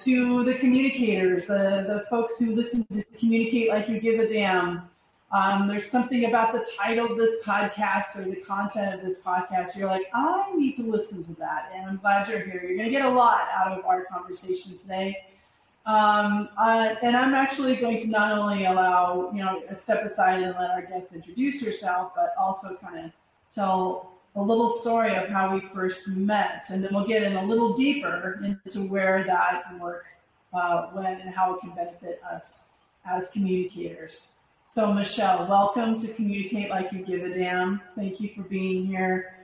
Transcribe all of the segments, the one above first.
to the communicators, the folks who listen to Communicate Like You Give a Damn. There's something about the title of this podcast or the content of this podcast. You're like, I need to listen to that. And I'm glad you're here. You're going to get a lot out of our conversation today. And I'm actually going to not only allow, step aside and let our guest introduce herself, but also kind of tell a little story of how we first met. And then we'll get in a little deeper into where that work went and how it can benefit us as communicators. So Michelle, welcome to Communicate Like You Give a Damn. Thank you for being here.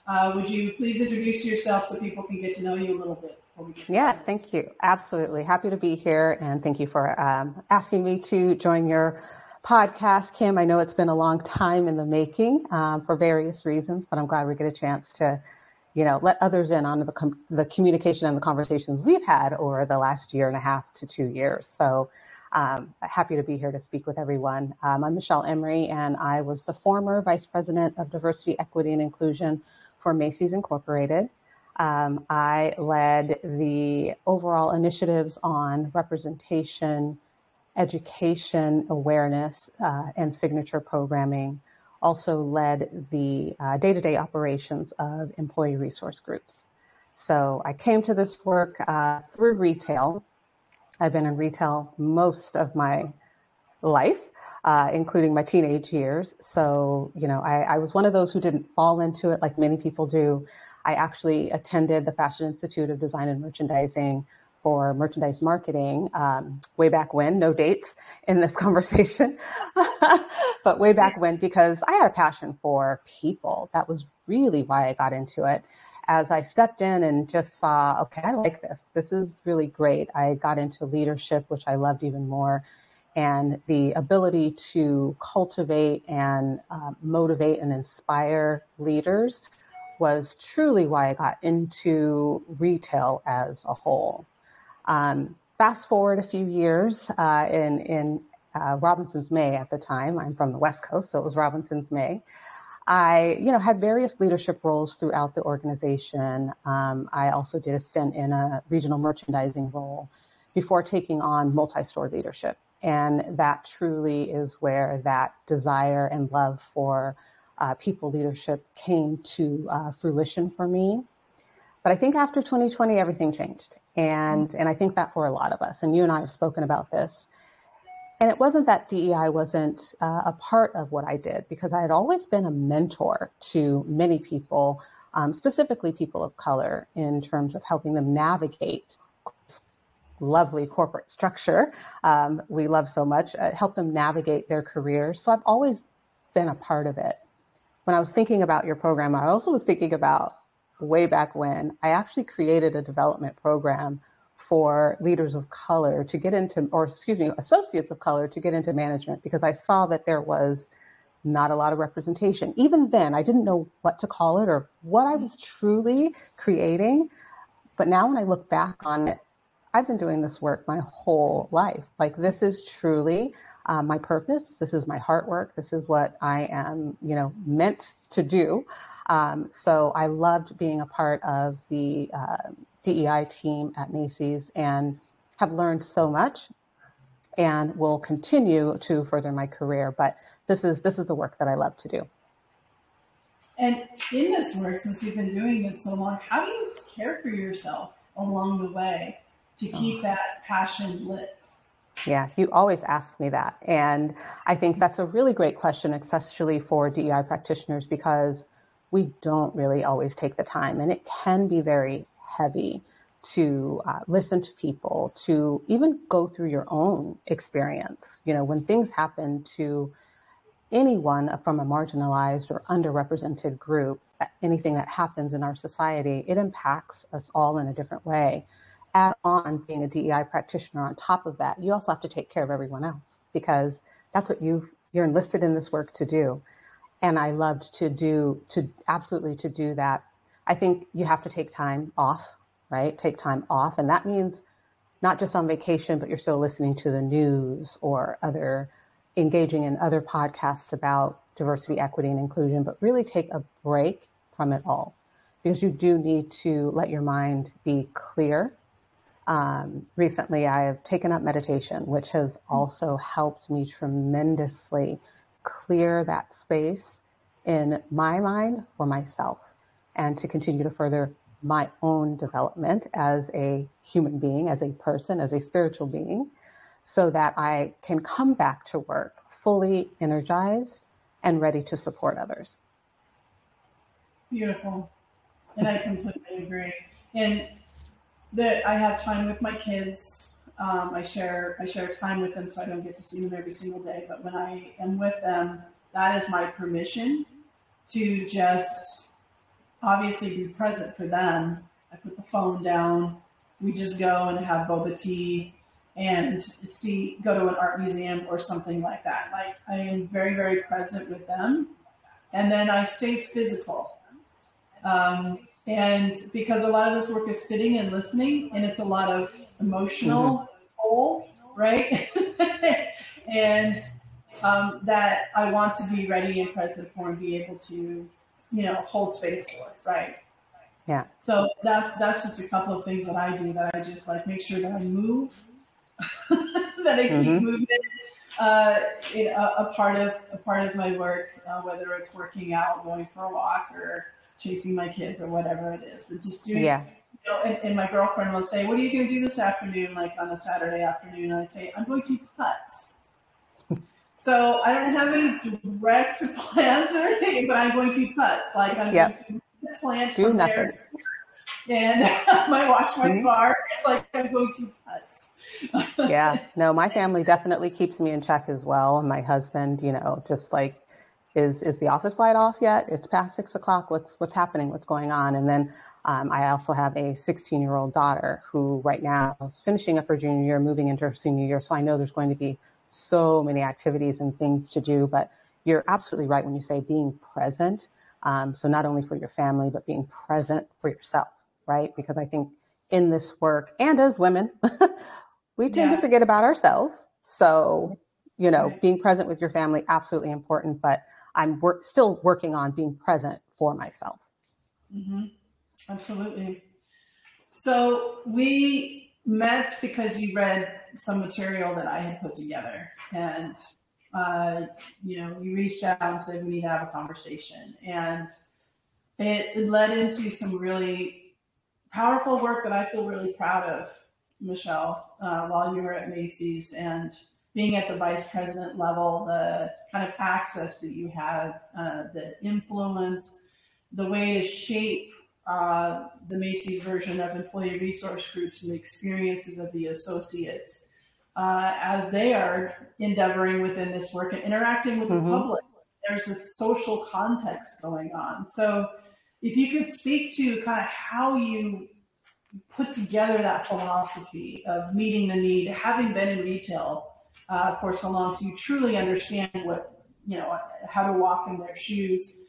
Would you please introduce yourself so people can get to know you a little bit before we get started? Yes, thank you. Absolutely. Happy to be here. And thank you for asking me to join your podcast, Kim. I know it's been a long time in the making for various reasons, but I'm glad we get a chance to, let others in on the communication and the conversations we've had over the last 1.5 to 2 years. So happy to be here to speak with everyone. I'm Michelle Emery, and I was the former Vice President of Diversity, Equity, and Inclusion for Macy's Incorporated. I led the overall initiatives on representation, education, awareness, and signature programming. Also led the day-to-day operations of employee resource groups. So I came to this work through retail. I've been in retail most of my life, including my teenage years. So, I was one of those who didn't fall into it like many people do. I actually attended the Fashion Institute of Design and Merchandising for merchandise marketing way back when, no dates in this conversation, but way back when, because I had a passion for people. That was really why I got into it. As I stepped in and just saw, okay, I like this. This is really great. I got into leadership, which I loved even more. And the ability to cultivate and motivate and inspire leaders was truly why I got into retail as a whole. Fast forward a few years in Robinson's May at the time. I'm from the West Coast, so it was Robinson's May. I, had various leadership roles throughout the organization. I also did a stint in a regional merchandising role before taking on multi-store leadership. And that truly is where that desire and love for people leadership came to fruition for me. But I think after 2020, everything changed. And I think that for a lot of us, and you and I have spoken about this. And it wasn't that DEI wasn't a part of what I did, because I had always been a mentor to many people, specifically people of color, in terms of helping them navigate this lovely corporate structure we love so much, help them navigate their careers. So I've always been a part of it. When I was thinking about your program, I also was thinking about way back when I actually created a development program for leaders of color to get into, associates of color to get into management, because I saw that there was not a lot of representation. Even then, I didn't know what to call it or what I was truly creating. But now when I look back on it, I've been doing this work my whole life. Like, this is truly my purpose. This is my heart work. This is what I am, meant to do. So I loved being a part of the DEI team at Macy's, and have learned so much and will continue to further my career. But this is the work that I love to do. And in this work, since you've been doing it so long, how do you care for yourself along the way to keep that passion lit? Yeah, you always ask me that. And I think that's a really great question, especially for DEI practitioners, because we don't really always take the time, and it can be very heavy to listen to people, to even go through your own experience. When things happen to anyone from a marginalized or underrepresented group, anything that happens in our society, it impacts us all in a different way. Add on being a DEI practitioner on top of that, you also have to take care of everyone else, because that's what you're enlisted in this work to do. And I loved to absolutely do that. I think you have to take time off, right? Take time off. And that means not just on vacation, but you're still listening to the news or engaging in other podcasts about diversity, equity, and inclusion, but really take a break from it all, because you do need to let your mind be clear Recently, I have taken up meditation, which has also helped me tremendously clear that space in my mind for myself and to continue to further my own development as a human being, as a person, as a spiritual being, so that I can come back to work fully energized and ready to support others. Beautiful. And I completely agree. And that I have time with my kids. I share time with them, so I don't get to see them every single day. But when I am with them, that is my permission to just obviously be present for them. I put the phone down. We just go and have boba tea and go to an art museum or something like that. Like, I am very, very present with them. And then I stay physical. And because a lot of this work is sitting and listening, and it's a lot of emotional toll, right? And that I want to be ready and present for and be able to, hold space for it, right? Yeah. So that's just a couple of things that I do, that I just like make sure that I move, that I keep movement a part of my work, whether it's working out, going for a walk, or chasing my kids, or whatever it is. But just doing, and my girlfriend will say, "What are you going to do this afternoon?" Like on a Saturday afternoon, and I say, "I'm going to putts." So I don't have any direct plans or anything, but I'm going to putts. Like, I'm going to this plant do from nothing. There, and I might wash my car. It's like I'm going to putts. Yeah, no, my family definitely keeps me in check as well. And my husband, just like, is the office light off yet? It's past 6 o'clock. What's happening? What's going on? And then I also have a 16-year-old daughter who right now is finishing up her junior year, moving into her senior year. So I know there's going to be so many activities and things to do, but you're absolutely right when you say being present. So not only for your family, but being present for yourself, right? Because I think in this work, and as women, we tend to forget about ourselves. So, being present with your family, absolutely important, but I'm still working on being present for myself. Mm-hmm. Absolutely. So we met because you read some material that I had put together, and, you reached out and said, we need to have a conversation. And it led into some really powerful work that I feel really proud of, Michelle, while you were at Macy's, and being at the vice president level, the kind of access that you had, the influence, the way to shape the Macy's version of employee resource groups and the experiences of the associates as they are endeavoring within this work and interacting with the public. There's this social context going on. So if you could speak to kind of how you put together that philosophy of meeting the need, having been in retail for so long, so you truly understand how to walk in their shoes,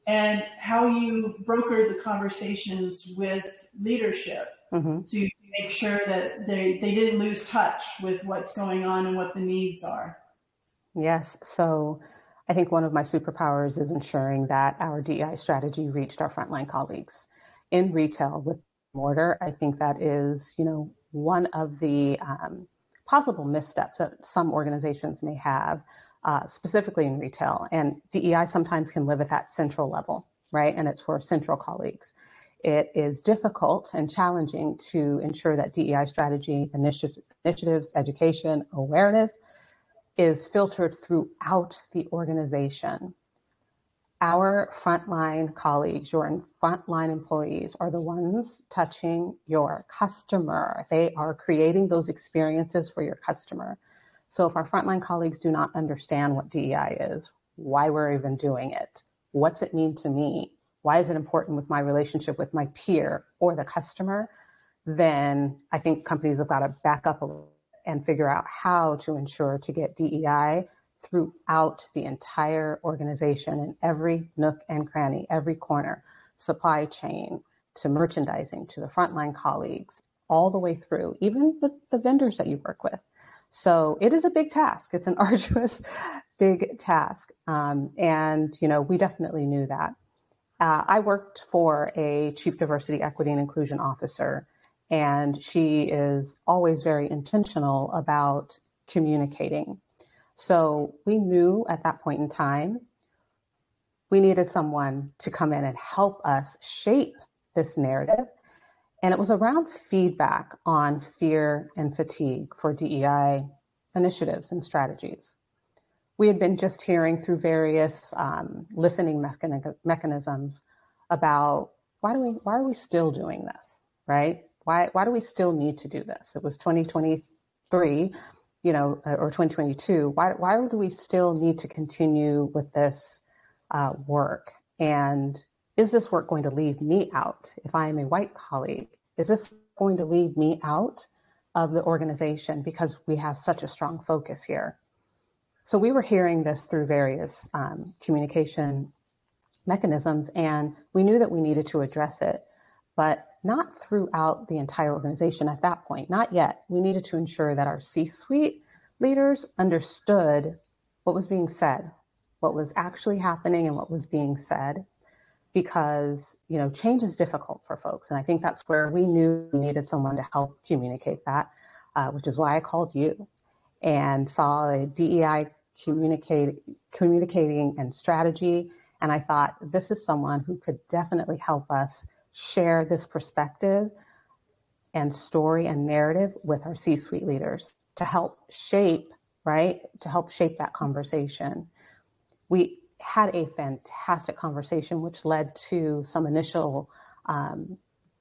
and how you brokered the conversations with leadership to make sure that they didn't lose touch with what's going on and what the needs are. Yes. So I think one of my superpowers is ensuring that our DEI strategy reached our frontline colleagues in retail with mortar. I think that is, one of the possible missteps that some organizations may have, specifically in retail. And DEI sometimes can live at that central level, right? And it's for central colleagues. It is difficult and challenging to ensure that DEI strategy, initiatives, education, awareness is filtered throughout the organization. Our frontline colleagues, your frontline employees, are the ones touching your customer. They are creating those experiences for your customer. So if our frontline colleagues do not understand what DEI is, why we're even doing it, what's it mean to me, why is it important with my relationship with my peer or the customer, then I think companies have got to back up a little and figure out how to ensure to get DEI throughout the entire organization in every nook and cranny, every corner, supply chain to merchandising, to the frontline colleagues, all the way through, even the vendors that you work with. So it is a big task. It's an arduous, big task. And, we definitely knew that. I worked for a chief diversity, equity, and inclusion officer, and she is always very intentional about communicating. So we knew at that point in time, we needed someone to come in and help us shape this narrative. And it was around feedback on fear and fatigue for DEI initiatives and strategies. We had been just hearing through various listening mechanisms about why are we still doing this, right? Why do we still need to do this? It was 2023, or 2022. Why do we still need to continue with this work? And is this work going to leave me out? If I am a white colleague, is this going to leave me out of the organization because we have such a strong focus here? So we were hearing this through various communication mechanisms, and we knew that we needed to address it, but not throughout the entire organization at that point, not yet. We needed to ensure that our C-suite leaders understood what was being said, what was actually happening and what was being said, because, change is difficult for folks. And I think that's where we knew we needed someone to help communicate that, which is why I called you and saw a DEI communicating and strategy. And I thought, this is someone who could definitely help us share this perspective and story and narrative with our C-suite leaders to help shape, that conversation. We had a fantastic conversation, which led to some initial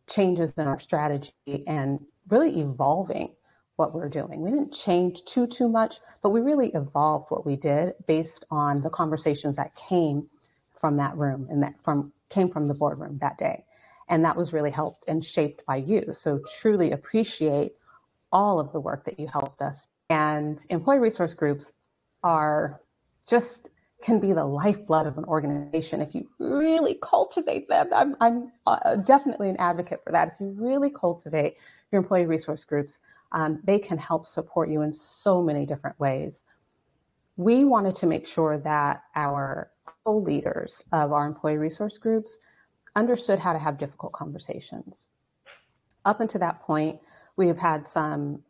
changes in our strategy and really evolving what we're doing. We didn't change too much, but we really evolved what we did based on the conversations that came from that room and came from the boardroom that day. And that was really helped and shaped by you. So truly appreciate all of the work that you helped us. And employee resource groups can be the lifeblood of an organization if you really cultivate them. I'm definitely an advocate for that. If you really cultivate your employee resource groups, they can help support you in so many different ways. We wanted to make sure that our co-leaders of our employee resource groups understood how to have difficult conversations. Up until that point, we have had some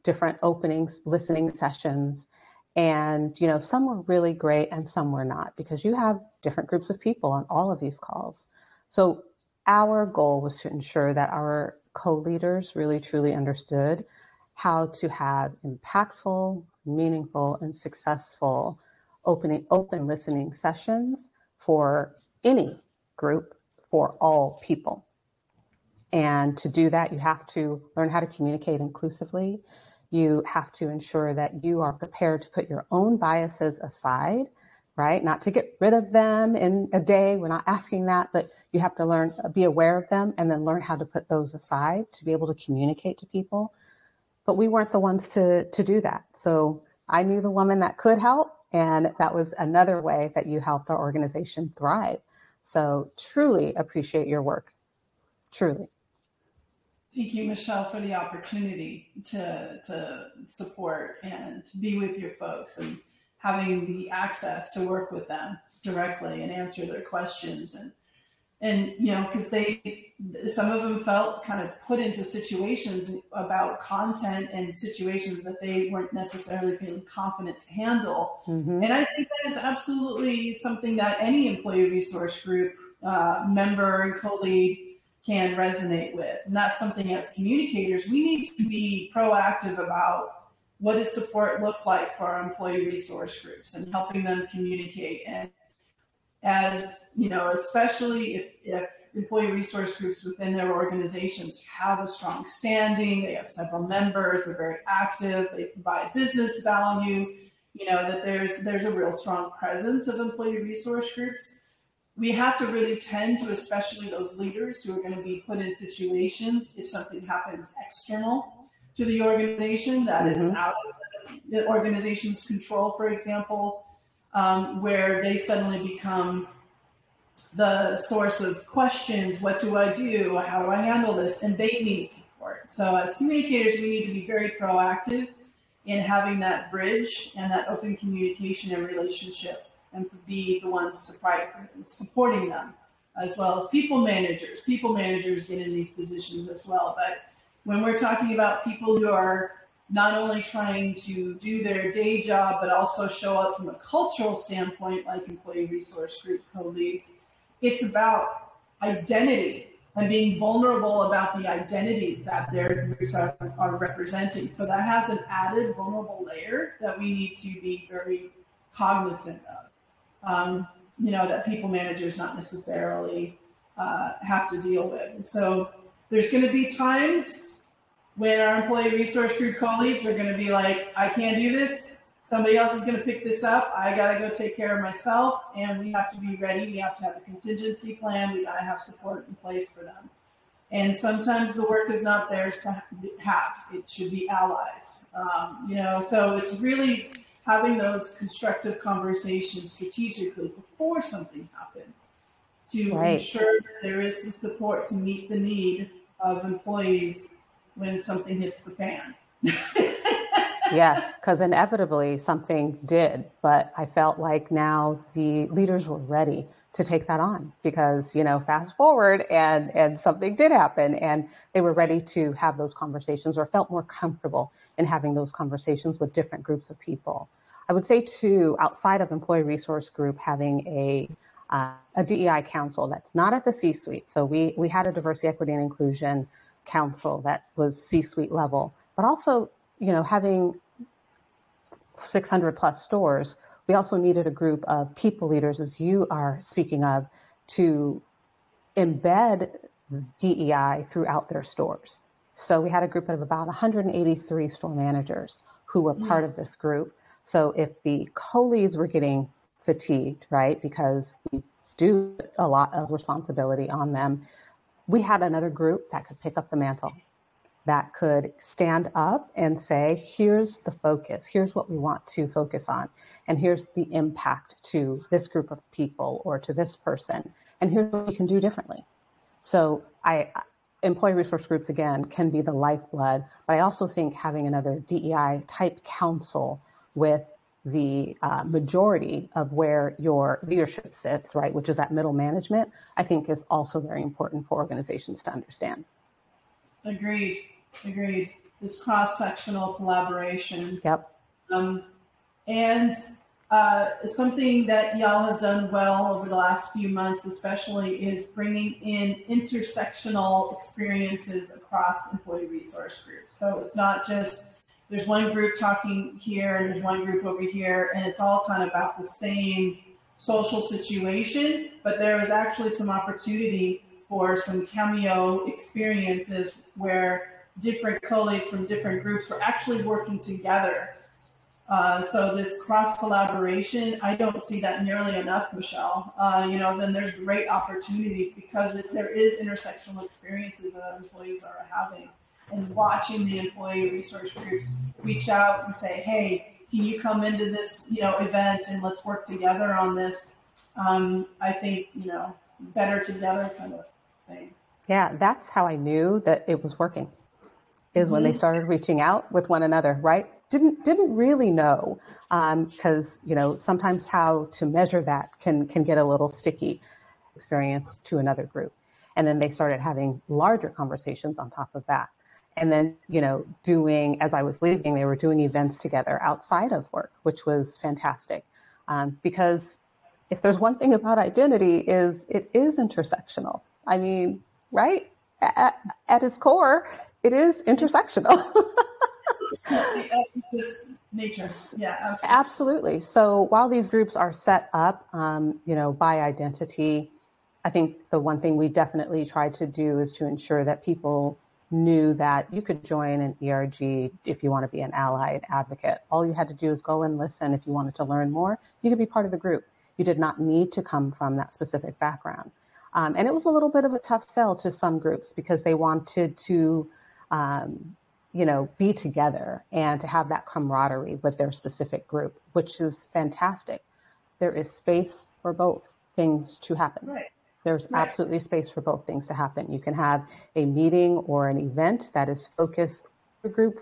different openings, listening sessions, and some were really great and some were not, because you have different groups of people on all of these calls. So our goal was to ensure that our co-leaders really truly understood how to have impactful, meaningful, and successful open listening sessions for any group, for all people. And to do that, you have to learn how to communicate inclusively. You have to ensure that you are prepared to put your own biases aside, right? Not to get rid of them in a day. We're not asking that, but you have to be aware of them and then learn how to put those aside to be able to communicate to people. But we weren't the ones to do that. So I knew the woman that could help, and that was another way that you helped our organization thrive. So truly appreciate your work, truly. Thank you, Michelle, for the opportunity to support and be with your folks and having the access to work with them directly and answer their questions. And because some of them felt kind of put into situations about content and situations that they weren't necessarily feeling confident to handle. Mm-hmm. And I think that is absolutely something that any employee resource group member and co-lead can resonate with. And that's something as communicators, we need to be proactive about what does support look like for our employee resource groups and helping them communicate. And as especially if employee resource groups within their organizations have a strong standing, they have several members, they're very active, they provide business value, that there's a real strong presence of employee resource groups. We have to really tend to, especially those leaders who are going to be put in situations if something happens external to the organization that mm-hmm. is out of the organization's control, for example, where they suddenly become the source of questions. What do I do? How do I handle this? And they need support. So as communicators, we need to be very proactive in having that bridge and that open communication and relationship, and be the ones supporting them, as well as people managers. People managers get in these positions as well. But when we're talking about people who are not only trying to do their day job, but also show up from a cultural standpoint, like employee resource group co-leads, it's about identity and being vulnerable about the identities that their groups are representing. So that has an added vulnerable layer that we need to be very cognizant of, that people managers not necessarily have to deal with. And so there's going to be times when our employee resource group colleagues are going to be like, I can't do this. Somebody else is going to pick this up. I got to go take care of myself. And we have to be ready. We have to have a contingency plan. We got to have support in place for them. And sometimes the work is not theirs to have. It should be allies. So it's really having those constructive conversations strategically before something happens to ensure that there is the support to meet the need of employees when something hits the fan. Yes, because inevitably something did, but I felt like now the leaders were ready to take that on because, fast forward and something did happen and they were ready to have those conversations or felt more comfortable in having those conversations with different groups of people. I would say too, outside of employee resource group, having a DEI council that's not at the C-suite. So we had a diversity, equity, and inclusion council that was C-suite level, but also, having 600 plus stores, we also needed a group of people leaders, as you are speaking of, to embed DEI throughout their stores. So we had a group of about 183 store managers who were part of this group. So if the co-leads were getting fatigued, right, because we do put a lot of responsibility on them, we had another group that could pick up the mantle, that could stand up and say, here's the focus, here's what we want to focus on, and here's the impact to this group of people or to this person, and here's what we can do differently. So employee resource groups, again, can be the lifeblood, but I also think having another DEI type council with the majority of where your leadership sits, right, which is at middle management, I think is also very important for organizations to understand. Agreed. This cross-sectional collaboration. Yep. And something that y'all have done well over the last few months, especially, is bringing in intersectional experiences across employee resource groups. So it's not just there's one group talking here and there's one group over here, and it's all kind of about the same social situation, but there is actually some opportunity for some cameo experiences where different colleagues from different groups are actually working together. So this cross-collaboration, I don't see that nearly enough, Michelle. Then there's great opportunities because there is intersectional experiences that employees are having. And watching the employee resource groups reach out and say, hey, can you come into this, event and let's work together on this? I think, better together kind of thing. Yeah, that's how I knew that it was working, is when they started reaching out with one another, right? Didn't really know, because, sometimes how to measure that can get a little sticky experience to another group. And then they started having larger conversations on top of that. And then, doing, as I was leaving, they were doing events together outside of work, which was fantastic. Because if there's one thing about identity is it is intersectional. I mean, right? At its core, it is intersectional. Nature. Yeah, absolutely. So while these groups are set up, by identity, I think the one thing we definitely tried to do is to ensure that people knew that you could join an ERG if you want to be an ally, an advocate. All you had to do is go and listen. If you wanted to learn more, you could be part of the group. You did not need to come from that specific background. And it was a little bit of a tough sell to some groups because they wanted to, be together and to have that camaraderie with their specific group, which is fantastic. There is space for both things to happen. Right. There's absolutely space for both things to happen. You can have a meeting or an event that is focused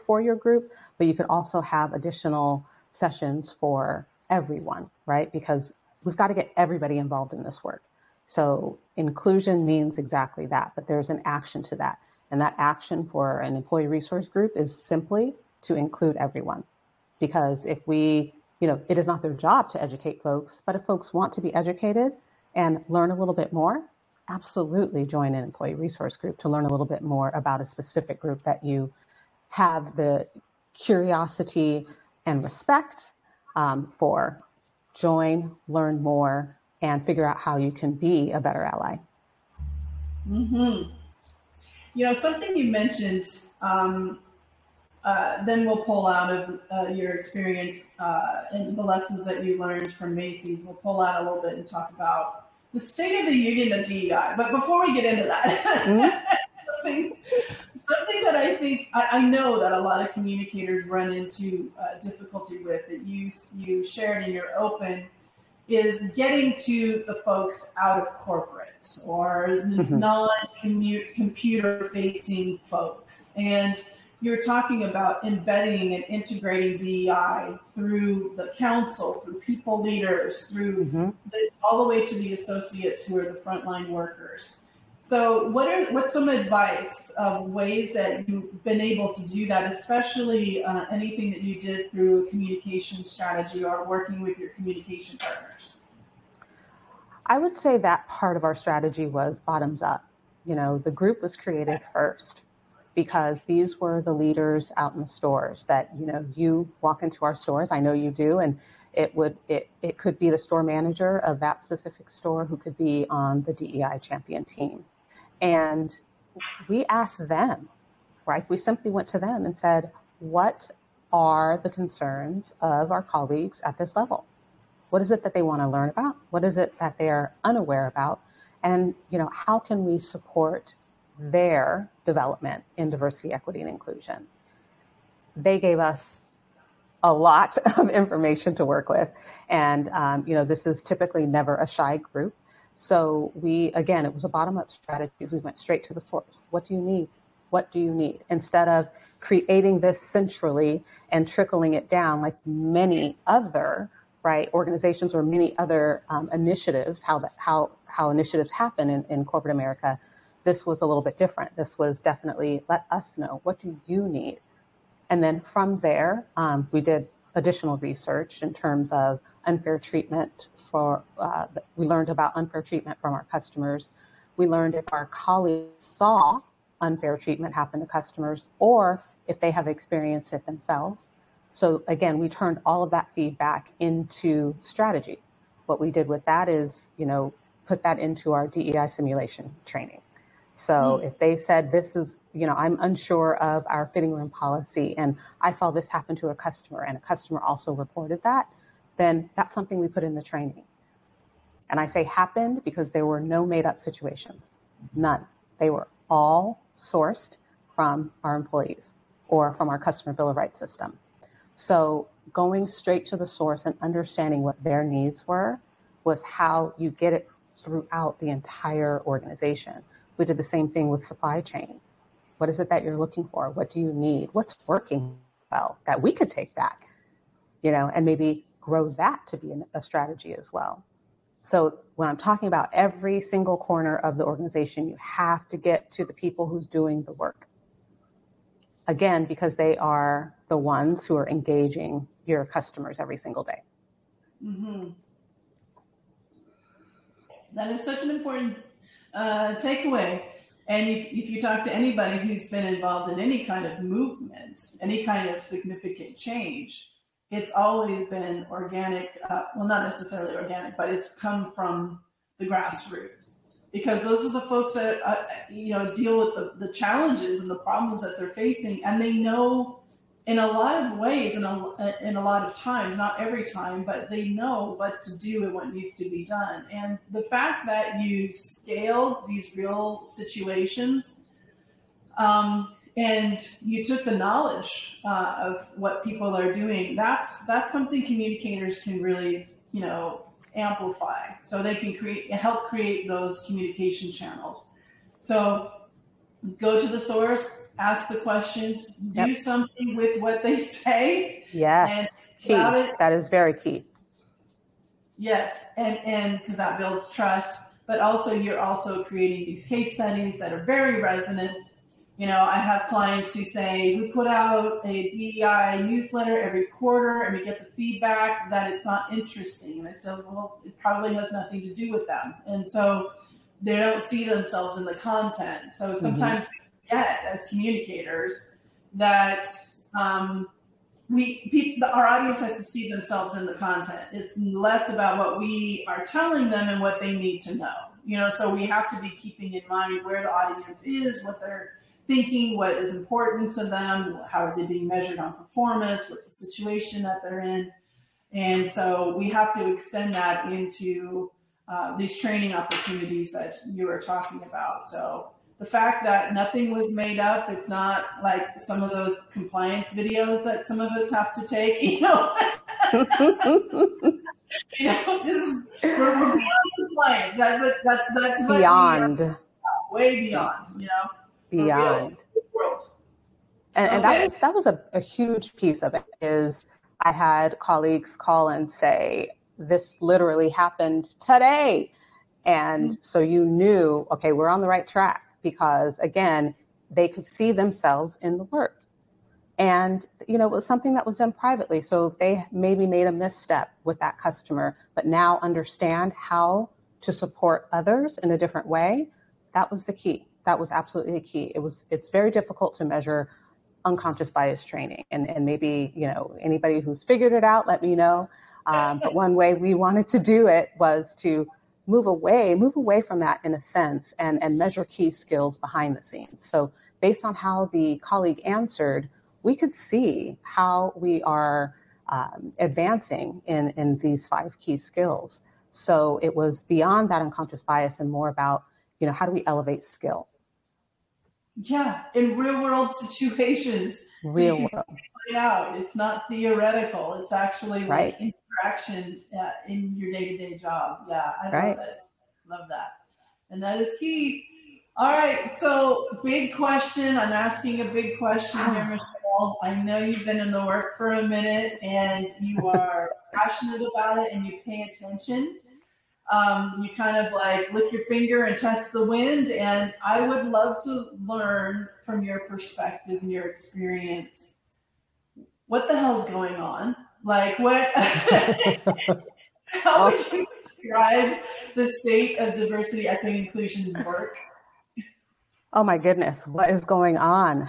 for your group, but you can also have additional sessions for everyone, right? Because we've got to get everybody involved in this work. So inclusion means exactly that, but there's an action to that. And that action for an employee resource group is simply to include everyone. Because if we, it is not their job to educate folks, but if folks want to be educated and learn a little bit more, absolutely join an employee resource group to learn a little bit more about a specific group that you have the curiosity and respect for. Join, learn more, and figure out how you can be a better ally. Mm-hmm. Something you mentioned, then we'll pull out of your experience and the lessons that you learned from Macy's. We'll pull out a little bit and talk about the state of the union of DEI. But before we get into that, something that I think, I know that a lot of communicators run into difficulty with, that you shared in your open, is getting to the folks out of corporate or non-computer facing folks. And you're talking about embedding and integrating DEI through the council, through people leaders, through all the way to the associates who are the frontline workers. So what's some advice of ways that you've been able to do that, especially anything that you did through a communication strategy or working with your communication partners? I would say that part of our strategy was bottoms up. The group was created first because these were the leaders out in the stores that, you walk into our stores, I know you do, and it could be the store manager of that specific store who could be on the DEI champion team. And we asked them, right? We simply went to them and said, what are the concerns of our colleagues at this level? What is it that they want to learn about? What is it that they are unaware about? And, how can we support their development in diversity, equity, and inclusion? They gave us a lot of information to work with. And, this is typically never a shy group. So it was a bottom-up strategy. We went straight to the source. What do you need? What do you need? Instead of creating this centrally and trickling it down like many other organizations or many other initiatives, how initiatives happen in corporate America, this was a little bit different. This was definitely let us know, what do you need? And then from there, we did additional research in terms of unfair treatment we learned about unfair treatment from our customers. We learned if our colleagues saw unfair treatment happen to customers or if they have experienced it themselves. So again, we turned all of that feedback into strategy. What we did with that is, put that into our DEI simulation training. So if they said, this is, I'm unsure of our fitting room policy and I saw this happen to a customer and a customer also reported that, then that's something we put in the training. And I say happened because there were no made up situations, none. They were all sourced from our employees or from our customer bill of rights system. So going straight to the source and understanding what their needs were was how you get it throughout the entire organization. We did the same thing with supply chain. What is it that you're looking for? What do you need? What's working well that we could take back, and maybe grow that to be a strategy as well. So when I'm talking about every single corner of the organization, you have to get to the people who's doing the work. Again, because they are the ones who are engaging your customers every single day. Mm-hmm. That is such an important takeaway. And if you talk to anybody who's been involved in any kind of movement, any kind of significant change, it's always been organic. Well, not necessarily organic, but it's come from the grassroots. Because those are the folks that deal with the challenges and the problems that they're facing, and they know in a lot of ways and in a lot of times, not every time, but they know what to do and what needs to be done. And the fact that you scaled these real situations, and you took the knowledge of what people are doing, that's something communicators can really amplify, so they can help create those communication channels. So go to the source, ask the questions, do something with what they say. Yes, key. That is very key. Yes, and because that builds trust, but also you're also creating these case studies that are very resonant, I have clients who say, we put out a DEI newsletter every quarter and we get the feedback that it's not interesting. And I said, well, it probably has nothing to do with them. And so they don't see themselves in the content. So sometimes we forget as communicators that our audience has to see themselves in the content. It's less about what we are telling them and what they need to know. So we have to be keeping in mind where the audience is, what they're thinking, what is important to them, how are they being measured on performance, what's the situation that they're in. And so we have to extend that into these training opportunities that you were talking about. So the fact that nothing was made up, it's not like some of those compliance videos that some of us have to take, we're beyond compliance. That's beyond. Way beyond, Beyond. World. And that was a huge piece of it. Is I had colleagues call and say, this literally happened today. And so you knew, okay, we're on the right track, because again, they could see themselves in the work. And, it was something that was done privately. So if they maybe made a misstep with that customer, but now understand how to support others in a different way, that was the key. That was absolutely the key. It's very difficult to measure unconscious bias training. And maybe, anybody who's figured it out, let me know. But one way we wanted to do it was to move away from that in a sense, and measure key skills behind the scenes. So based on how the colleague answered, we could see how we are advancing in these 5 key skills. So it was beyond that unconscious bias and more about, how do we elevate skill? Yeah, in real world situations. Real world. Out. It's not theoretical. It's actually right. like interaction in your day-to-day job. Yeah, I love it. Love that. And that is key. All right, so big question. I'm asking a big question here, Michelle. I know you've been in the work for a minute and you are passionate about it and you pay attention. You kind of like lick your finger and test the wind. And I would love to learn from your perspective and your experience, what the hell's going on? Like what, how would you describe the state of diversity, equity, inclusion work? Oh my goodness, what is going on?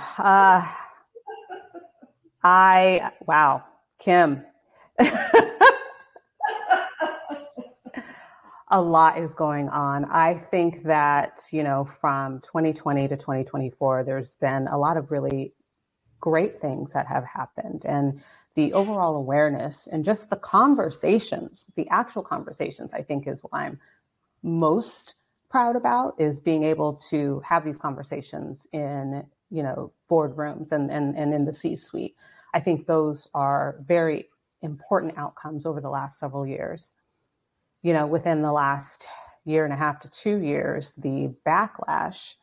Wow, Kim. A lot is going on. I think that, from 2020 to 2024, there's been a lot of really great things that have happened. And the overall awareness and just the conversations, the actual conversations, I think is what I'm most proud about, is being able to have these conversations in, boardrooms and in the C-suite. I think those are very important outcomes over the last several years. Within the last 1.5 to 2 years, the backlash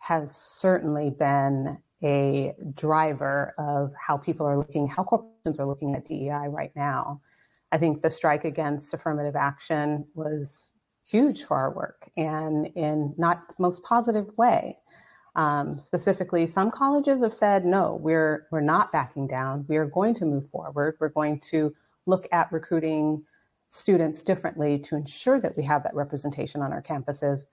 has certainly been a driver of how corporations are looking at DEI right now. I think the strike against affirmative action was huge for our work, and in not the most positive way. Specifically, some colleges have said, no, we're not backing down. We are going to move forward. We're going to look at recruiting students differently to ensure that we have that representation on our campuses.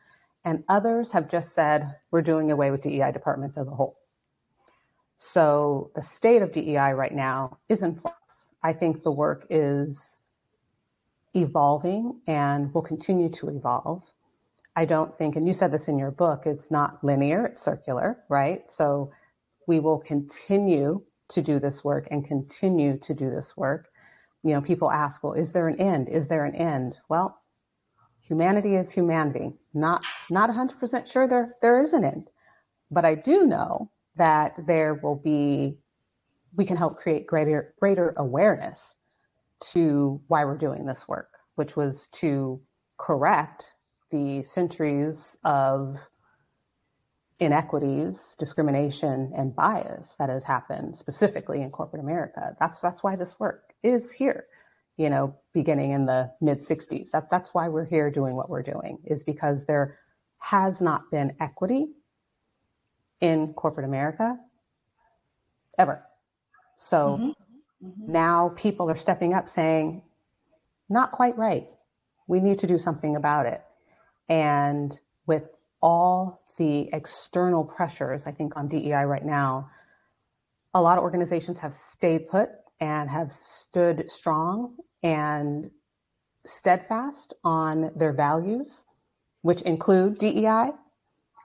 And others have just said, we're doing away with DEI departments as a whole. So the state of DEI right now is in flux. I think the work is evolving and will continue to evolve. I don't think, and you said this in your book, it's not linear, it's circular, right? So we will continue to do this work and continue to do this work. People ask, well, is there an end? Is there an end? Well, humanity is humanity. Not 100% sure there is an end, but I do know that we can help create greater awareness to why we're doing this work, which was to correct the centuries of inequities, discrimination, and bias that has happened specifically in corporate America. That's why this work is here, beginning in the mid-'60s. That's why we're here doing what we're doing, is because there has not been equity in corporate America ever. So now people are stepping up saying, not quite right. We need to do something about it. And with all the external pressures, I think, on DEI right now, a lot of organizations have stayed put and have stood strong and steadfast on their values, which include DEI.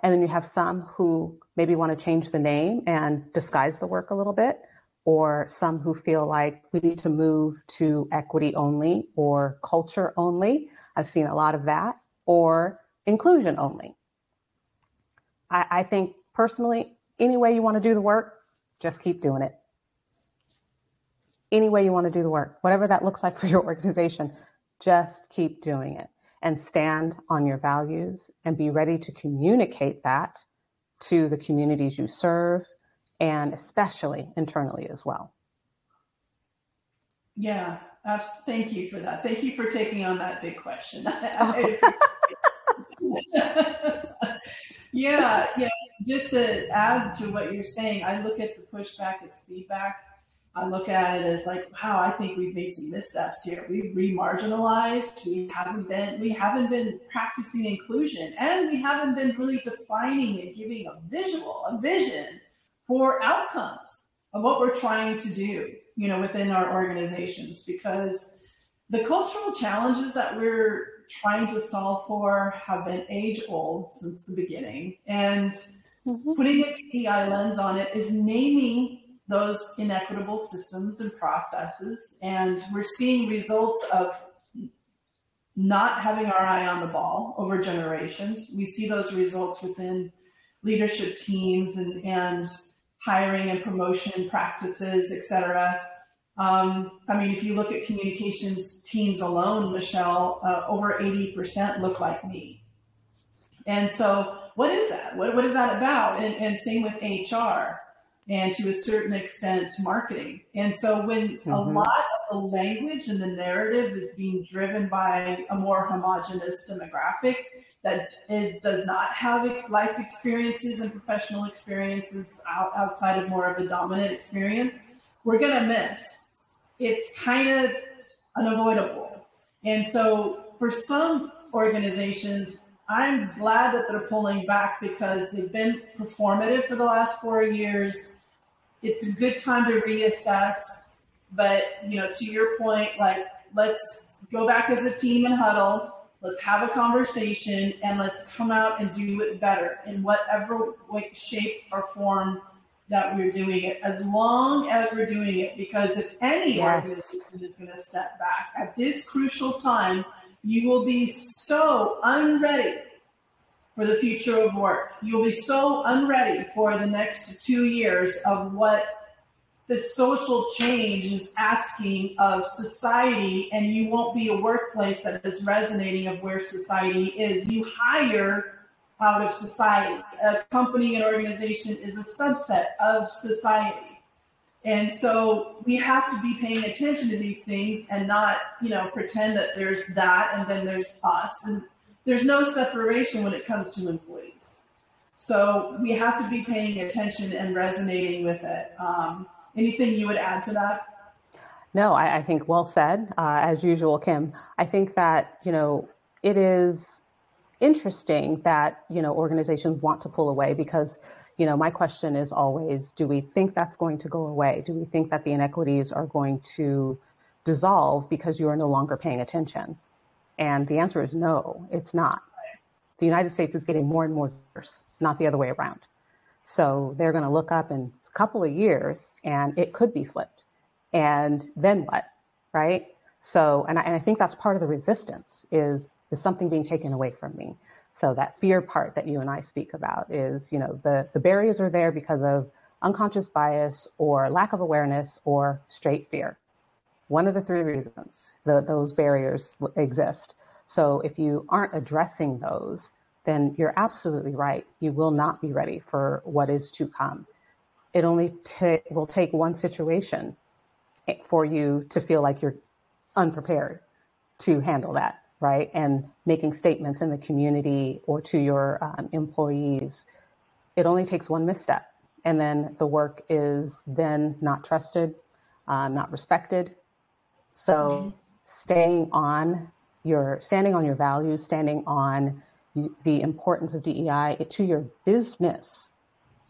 And then you have some who maybe want to change the name and disguise the work a little bit, or some who feel like we need to move to equity only or culture only. I've seen a lot of that, or inclusion only. I think personally, any way you want to do the work, just keep doing it. Any way you want to do the work, whatever that looks like for your organization, just keep doing it and stand on your values and be ready to communicate that to the communities you serve, and especially internally as well. Yeah, thank you for that. Thank you for taking on that big question. Yeah, just to add to what you're saying, I look at the pushback as feedback. I look at it as like, wow, I think we've made some missteps here. We've re-marginalized. We haven't been practicing inclusion, and we haven't been really defining and giving a vision for outcomes of what we're trying to do, within our organizations, because the cultural challenges that we're trying to solve for have been age old since the beginning. And putting a DEI lens on it is naming those inequitable systems and processes. And we're seeing results of not having our eye on the ball over generations. We see those results within leadership teams and hiring and promotion practices, et cetera. If you look at communications teams alone, Michelle, over 80% look like me. And so what is that? What is that about? And same with HR and to a certain extent marketing. And so when a lot of the language and the narrative is being driven by a more homogenous demographic that it does not have life experiences and professional experiences outside of more of the dominant experience, we're going to miss. It's kind of unavoidable. And so for some organizations, I'm glad that they're pulling back because they've been performative for the last 4 years. It's a good time to reassess. But, to your point, let's go back as a team and huddle. Let's have a conversation and let's come out and do it better in whatever way, shape or form that we're doing it, as long as we're doing it. Because if any organization is going to step back at this crucial time, you will be so unready for the future of work. You'll be so unready for the next 2 years of what the social change is asking of society, and you won't be a workplace that is resonating of where society is. You hire out of society. A company and organization is a subset of society. And so we have to be paying attention to these things and not, pretend that there's that and then there's us. And there's no separation when it comes to employees. So we have to be paying attention and resonating with it. Anything you would add to that? No, I think well said, as usual, Kim. I think that, it is interesting that, organizations want to pull away because, my question is always, do we think that's going to go away? Do we think that the inequities are going to dissolve because you are no longer paying attention? And the answer is no, it's not. The United States is getting more and more diverse, not the other way around. So they're going to look up in a couple of years and it could be flipped. And then what, right? So, and I think that's part of the resistance is something being taken away from me. So that fear part that you and I speak about is, the barriers are there because of unconscious bias or lack of awareness or straight fear. One of the three reasons those barriers exist. So if you aren't addressing those, then you're absolutely right. You will not be ready for what is to come. It only will take one situation for you to feel like you're unprepared to handle that, right? And making statements in the community or to your employees it only takes one misstep, and then the work is then not trusted, not respected. So standing on your values, standing on the importance of DEI to your business,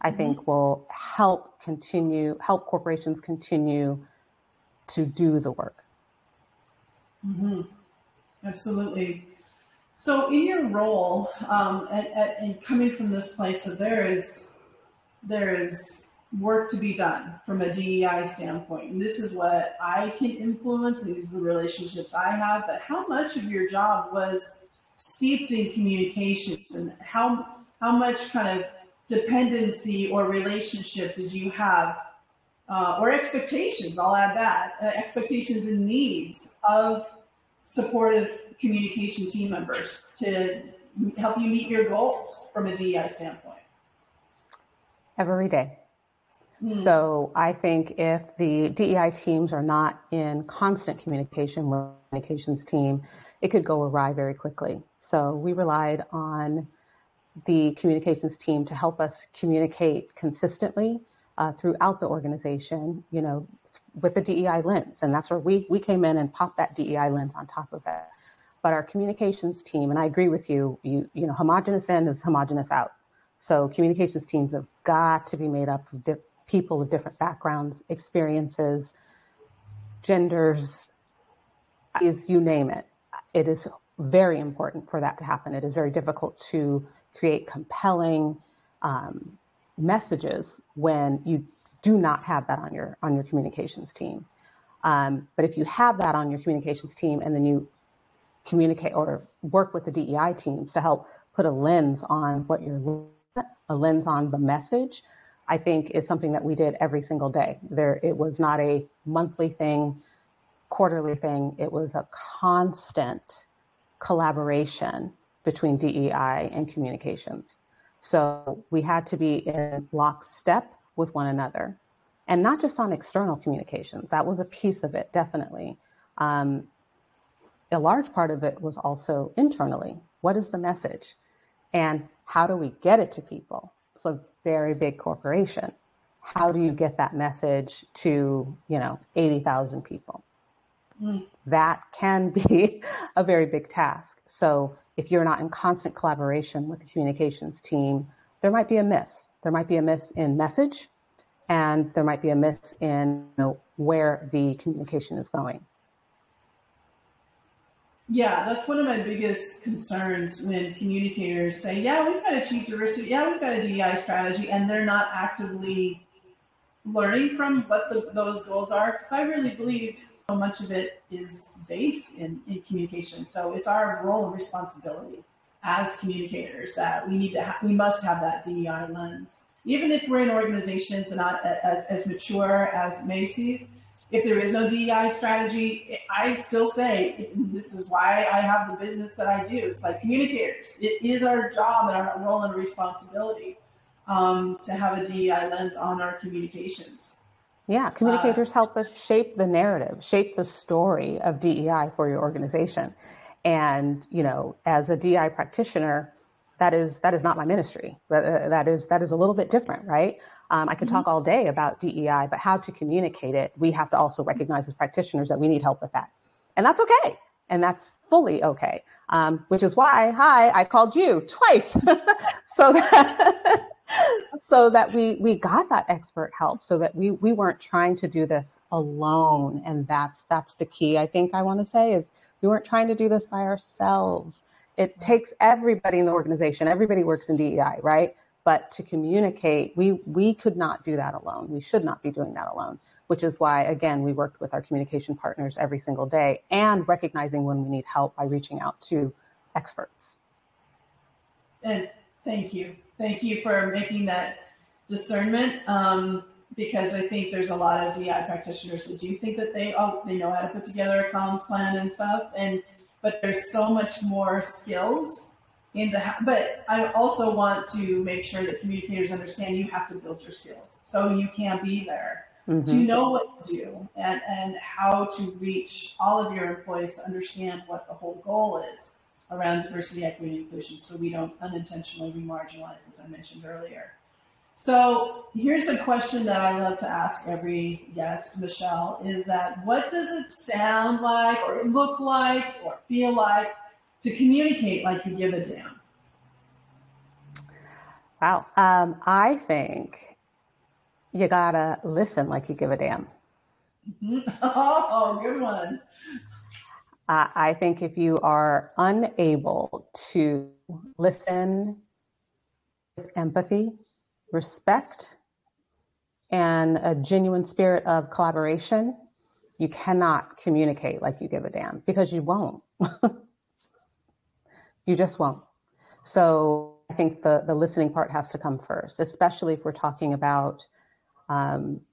I think will help corporations continue to do the work. Absolutely. So in your role, and coming from this place of there is work to be done from a DEI standpoint. And this is what I can influence, and these are the relationships I have, but how much of your job was steeped in communications, and how much kind of dependency or relationship did you have, or expectations, I'll add that, expectations and needs of supportive communication team members to help you meet your goals from a DEI standpoint? Every day. So I think if the DEI teams are not in constant communication with the communications team, it could go awry very quickly. So we relied on the communications team to help us communicate consistently throughout the organization, with the DEI lens. And that's where we came in and popped that DEI lens on top of it. But our communications team, and I agree with you, homogenous in is homogenous out. So communications teams have got to be made up of people of different backgrounds, experiences, genders, you name it. It is very important for that to happen. It is very difficult to create compelling messages when you do not have that on your communications team. But if you have that on your communications team, and then you communicate or work with the DEI teams to help put a lens on what you're looking at, a lens on the message, I think is something that we did every single day. It was not a monthly thing, quarterly thing. It was a constant collaboration between DEI and communications. So we had to be in lockstep with one another, and not just on external communications. That was a piece of it, definitely. A large part of it was also internally. What is the message? And how do we get it to people? It's a very big corporation. How do you get that message to, 80,000 people? That can be a very big task. So if you're not in constant collaboration with the communications team, there might be a miss. There might be a miss in message, and there might be a miss in where the communication is going. Yeah, that's one of my biggest concerns when communicators say, yeah, we've got a chief diversity, yeah, we've got a DEI strategy, and they're not actively learning from what those goals are. Because I really believe so much of it is based in communication. So it's our role and responsibility as communicators that we must have that DEI lens. Even if we're in organizations and not as mature as Macy's, if there is no DEI strategy, I still say, this is why I have the business that I do. It's like communicators. It is our job and our role and responsibility to have a DEI lens on our communications. Yeah, communicators help us shape the narrative, shape the story of DEI for your organization. And, as a DEI practitioner, that is not my ministry. That is a little bit different, right? I could talk all day about DEI, but how to communicate it, we have to also recognize as practitioners that we need help with that. And that's okay. And that's fully okay. Which is why, I called you twice so that we got that expert help, so that we weren't trying to do this alone. And that's the key, I think I want to say, is we weren't trying to do this by ourselves. It takes everybody in the organization. Everybody works in DEI, right? But to communicate, we could not do that alone. We should not be doing that alone, which is why, again, we worked with our communication partners every single day, and recognizing when we need help by reaching out to experts. And thank you. Thank you for making that discernment, because I think there's a lot of DEI practitioners that do think that they know how to put together a comms plan and stuff, but there's so much more skills but I also want to make sure that communicators understand you have to build your skills. So you can be there to know what to do and how to reach all of your employees to understand what the whole goal is around diversity, equity, and inclusion, so we don't unintentionally be marginalized, as I mentioned earlier. So here's a question that I love to ask every guest, Michelle, is that what does it sound like or look like or feel like to communicate like you give a damn? Wow. I think you gotta listen like you give a damn. Oh, good one. I think if you are unable to listen with empathy, respect, and a genuine spirit of collaboration, you cannot communicate like you give a damn, because you won't. You just won't. So I think the listening part has to come first, especially if we're talking about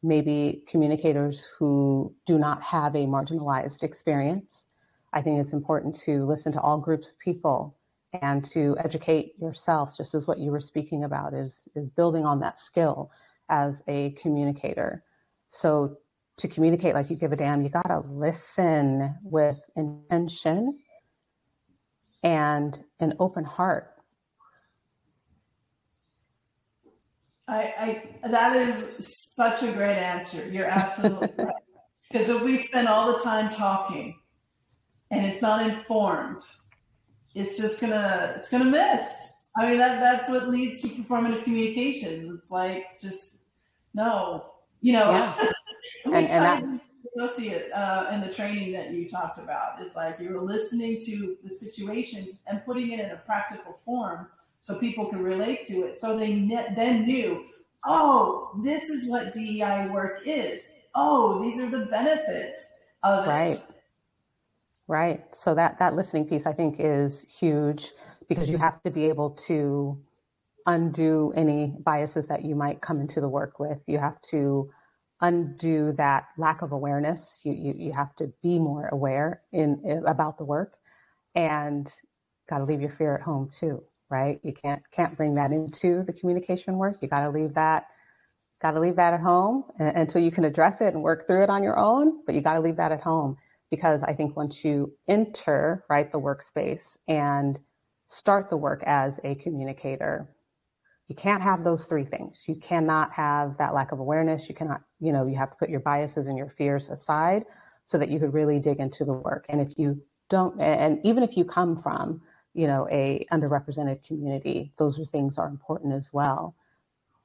maybe communicators who do not have a marginalized experience. I think it's important to listen to all groups of people and to educate yourself, just as what you were speaking about is building on that skill as a communicator. So to communicate like you give a damn, you gotta listen with intention and an open heart. That is such a great answer. You're absolutely right. Because if we spend all the time talking and it's not informed, it's gonna miss. I mean, that's what leads to performative communications. It's like, just no, Yeah. and that associate in the training that you talked about is like, you were listening to the situation and putting it in a practical form so people can relate to it. So they then knew, oh, this is what DEI work is. Oh, these are the benefits of it. Right. So that listening piece, I think, is huge, because you have to be able to undo any biases that you might come into the work with. You have to undo that lack of awareness. You have to be more aware about the work, and got to leave your fear at home too, right? You can't bring that into the communication work. You got to leave that at home until you can address it and work through it on your own. But you got to leave that at home, because I think once you enter, right, the workspace and start the work as a communicator, you can't have those three things. You cannot have that lack of awareness. You cannot, you have to put your biases and your fears aside so that you could really dig into the work. And if you don't, and even if you come from, a underrepresented community, those things are important as well.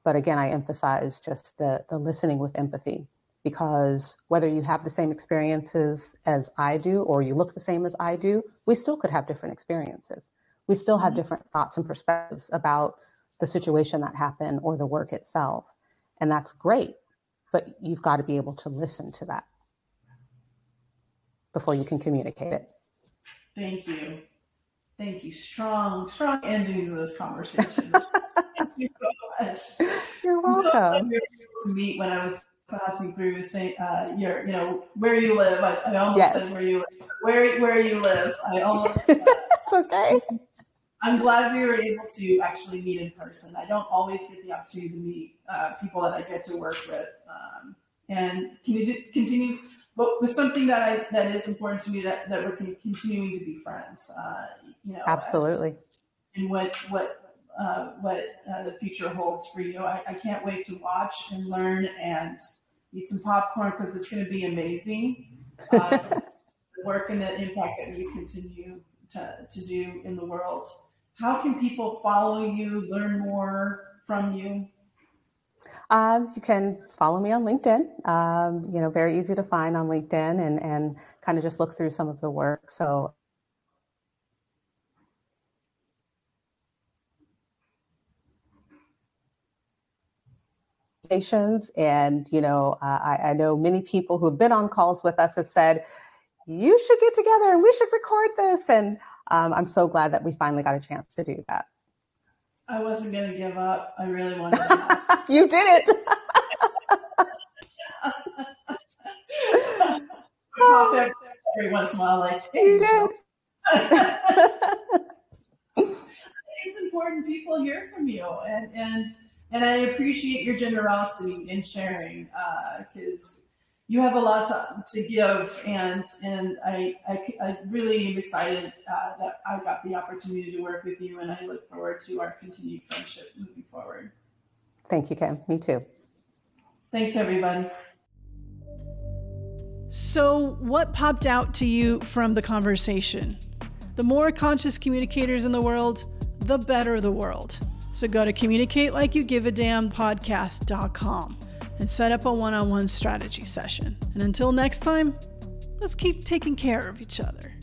But again, I emphasize just the listening with empathy, because whether you have the same experiences as I do or you look the same as I do, we still could have different experiences. We still have different thoughts and perspectives about the situation that happened or the work itself. And that's great, but you've got to be able to listen to that before you can communicate it. Thank you. Thank you. Strong ending to this conversation. Thank you so much. You're welcome. So we were able to meet when I was passing through, saying, where you live. I almost said where you live. Where you live. I almost. It's okay. I'm glad we were able to actually meet in person. I don't always get the opportunity to meet people that I get to work with, and continue. But with something that is important to me, that we're continuing to be friends. Absolutely. And what the future holds for you. I can't wait to watch and learn and eat some popcorn, because it's going to be amazing. The work and the impact that you continue to do in the world. How can people follow you, learn more from you? You can follow me on LinkedIn. Very easy to find on LinkedIn, and kind of just look through some of the work. So and I know many people who've been on calls with us have said, you should get together and we should record this. And I'm so glad that we finally got a chance to do that. I wasn't going to give up. I really wanted to. You did it. Pop up every once in a while, like, hey, you did. It's important people hear from you, and I appreciate your generosity in sharing, because you have a lot to give, and I really am excited that I got the opportunity to work with you, and I look forward to our continued friendship moving forward. Thank you, Kim. Me too. Thanks, everybody. So what popped out to you from the conversation? The more conscious communicators in the world, the better the world. So go to communicatelikeyougivadamn.podcast.com and set up a one-on-one strategy session. And until next time, let's keep taking care of each other.